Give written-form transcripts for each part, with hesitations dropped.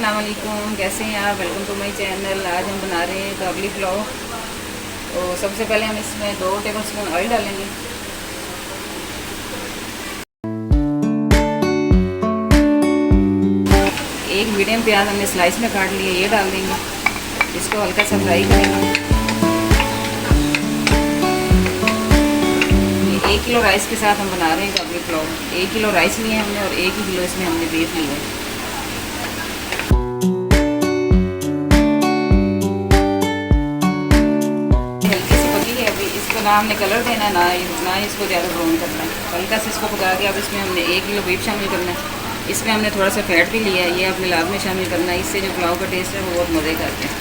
अस्सलाम वालेकुम, कैसे हैं आप। Welcome to my channel. आज हम बना रहे हैं काबली पुलाव। तो सबसे पहले हम इसमें 2 टेबल स्पून ऑयल डालेंगे। एक मीडियम प्याज हमने स्लाइस में काट लिया, ये डाल देंगे। इसको हल्का सा फ्राई करेंगे। 1 किलो राइस के साथ हम बना रहे हैं काबली पुलाव। 1 किलो राइस लिए हमने और 1 किलो इसमें हमने बीफ लिया है। इसको ना हमने कलर देना है, ना इसको ज़्यादा ब्राउन करना है। हल्का से इसको पका के अब इसमें हमने 1 किलो बीफ शामिल करना है। इसमें हमने थोड़ा सा फैट भी लिया है, ये अपने लाभ में शामिल करना है। इससे जो पुलाव का टेस्ट है वो बहुत मज़े का आता है।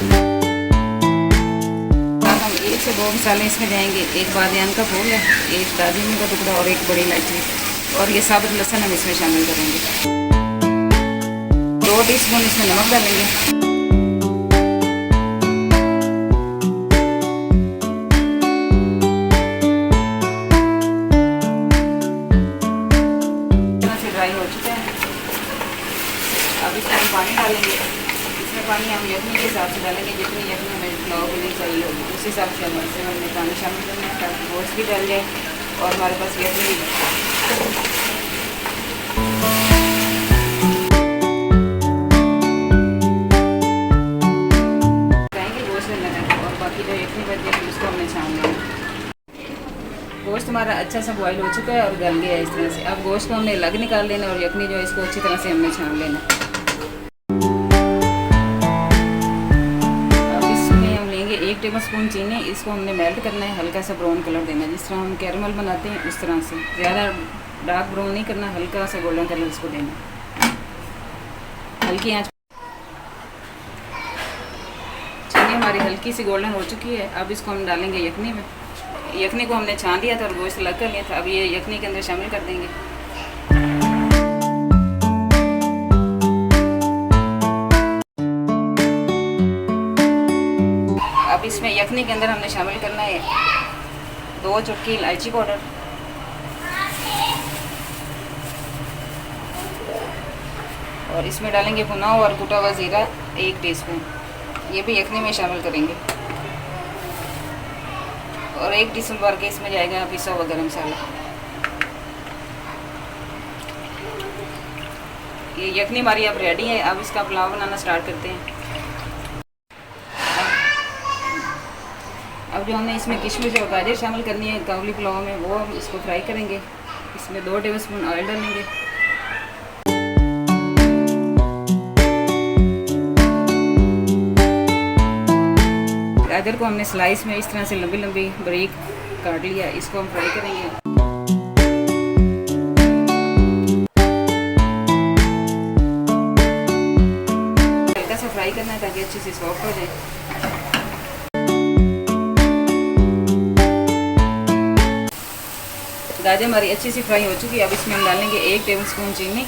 अब हम 1 से 2 मसाले इसमें जाएंगे। 1 बादियान का फूल है, 1 दालचीनी का टुकड़ा और 1 बड़ी इलायची, और ये साबुत लहसुन हम इसमें शामिल करेंगे। 2 टीस्पून इसमें नमक डालेंगे। ड्राई हो चुका है। अब इसमें हम पानी डालेंगे। इसमें पानी हम यखनी के हिसाब से डालेंगे, जितनी यखनी हमें पुलाव के लिए चाहिए होगी उस हिसाब से हमने पानी शामिल करना है, ताकि गोश्त भी डल जाए और हमारे पास यखनी भी जाएंगे। गोश्त डलना है और बाकी जो यखनी बच जाएगी उसको हमने छान लेना है। गोश्त हमारा अच्छा सा बॉईल हो चुका है और गल गया है इस तरह से। अब गोश्त को हमने अलग निकाल लेना और यखनी जो है इसको अच्छी तरह से हमने छान लेना। अब इसमें हम लेंगे 1 टेबल स्पून चीनी। इसको हमने मेल्ट करना है, हल्का सा ब्राउन कलर देना है, जिस तरह हम कैरमल बनाते हैं उस तरह से। ज़्यादा डार्क ब्राउन नहीं करना, हल्का सा गोल्डन कलर इसको देना। हल्की आँच। चीनी हमारी हल्की सी गोल्डन हो चुकी है। अब इसको हम डालेंगे यखनी में। यखनी को हमने छान लिया था और गोश्त अलग कर लिया था। अब ये यखनी के अंदर शामिल कर देंगे। अब इसमें यखनी के अंदर हमने शामिल करना है 2 चुटकी इलायची पाउडर, और इसमें डालेंगे भुना हुआ और कुटा हुआ ज़ीरा 1 टीस्पून, ये भी यखनी में शामिल करेंगे। और 1 टीस्पून भर के इसमें जाएगा पिसा हुआ गरम मसाला। ये यखनी हमारी अब रेडी है। अब इसका पुलाव बनाना स्टार्ट करते हैं। अब जो हमने इसमें किशमिश और गाजर शामिल करनी है काबली पुलाव में, वो हम इसको फ्राई करेंगे। इसमें 2 टेबल स्पून ऑयल डालेंगे। गाजर को हमने स्लाइस में इस तरह से लंबी लंबी बारीक काट लिया, इसको हम फ्राई करेंगे। हल्का सा फ्राई करना है ताकि अच्छे से सॉफ्ट हो जाए। गाजर हमारी अच्छी सी फ्राई हो चुकी है। अब इसमें हम डालेंगे 1 टेबल स्पून चीनी,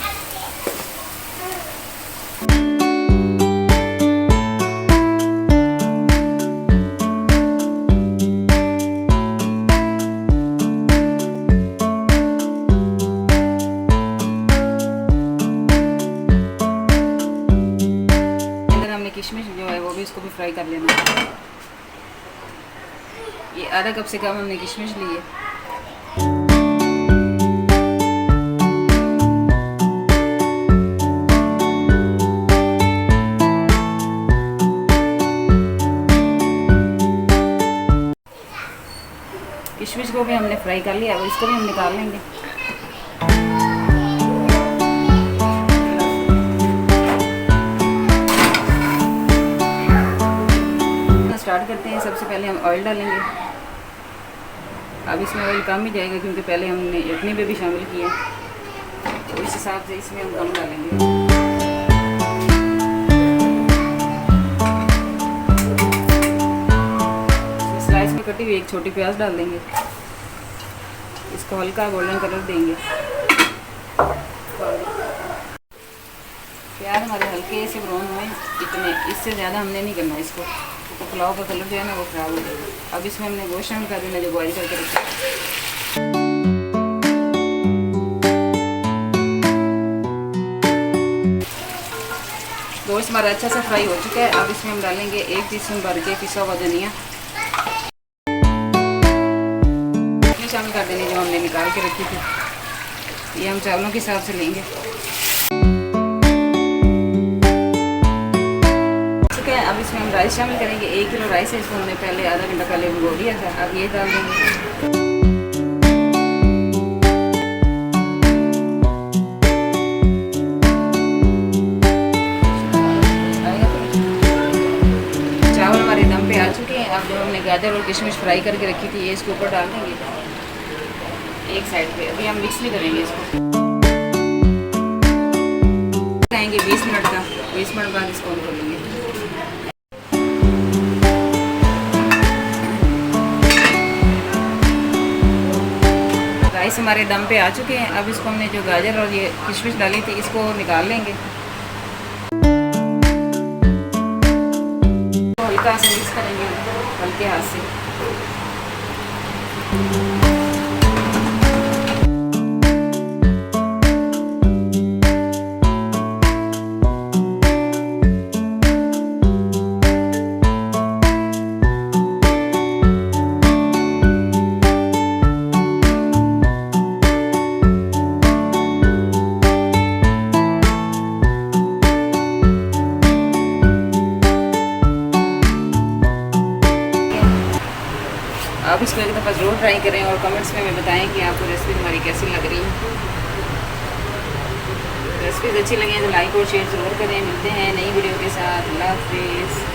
किशमिश जो है वो भी इसको भी फ्राई कर लेना है। ये आधा कप से कम हमने किशमिश ली है। किशमिश को भी हमने फ्राई कर लिया, अब इसको भी हम निकाल लेंगे। स्टार्ट करते हैं। सबसे पहले हम ऑयल डालेंगे। अब इसमें ऑयल कम ही जाएगा क्योंकि पहले हमने यखनी पे भी शामिल किया, तो इस हिसाब से इसमें हम कम डालेंगे। इसमें स्लाइस में कटी हुई 1 छोटी प्याज डाल देंगे। इसको हल्का गोल्डन कलर देंगे। प्याज हमारे हल्के से ब्राउन हुए, इतने, इससे ज़्यादा हमने नहीं करना इसको, तो पुलाव का कलर जो है ना वो ख़राब हो जाएगा। अब इसमें हमने गोश्त शामिल कर देना जो बॉईल करके रखा है। गोश्त राइस हमारा अच्छा सा फ्राई हो चुका है। अब इसमें हम डालेंगे 1 टीस्पून भर के पिसा हुआ धनिया शामिल कर देंगे जो हमने निकाल के रखी थी। ये हम चावलों के हिसाब से लेंगे। ठीक है, अब इसमें हम राइस शामिल करेंगे। 1 किलो राइस है, इसको हमने पहले आधा घंटा पहले भिगो दिया था। अब ये डाल देंगे। चावल हमारे दम पे आ चुके हैं। अब जो हमने गाजर और किशमिश फ्राई करके रखी थी ये इसके ऊपर डाल देंगे एक साइड पे। अभी हम मिक्स नहीं करेंगे इसको। लगाएंगे 20 मिनट का। 20 मिनट बाद इसको ऑन कर लेंगे। राइस हमारे दम पे आ चुके हैं। अब इसको हमने जो गाजर और ये किशमिश डाली थी इसको निकाल लेंगे। हल्का से मिक्स करेंगे हल्के हाथ से। आप इसको एक दफ़ा ज़रूर ट्राई करें और कमेंट्स में हमें बताएं कि आपको रेसिपी हमारी कैसी लग रही है। रेसिपीज़ अच्छी लगे तो लाइक और शेयर ज़रूर करें। मिलते हैं नई वीडियो के साथ। अल्लाह हाफिज़।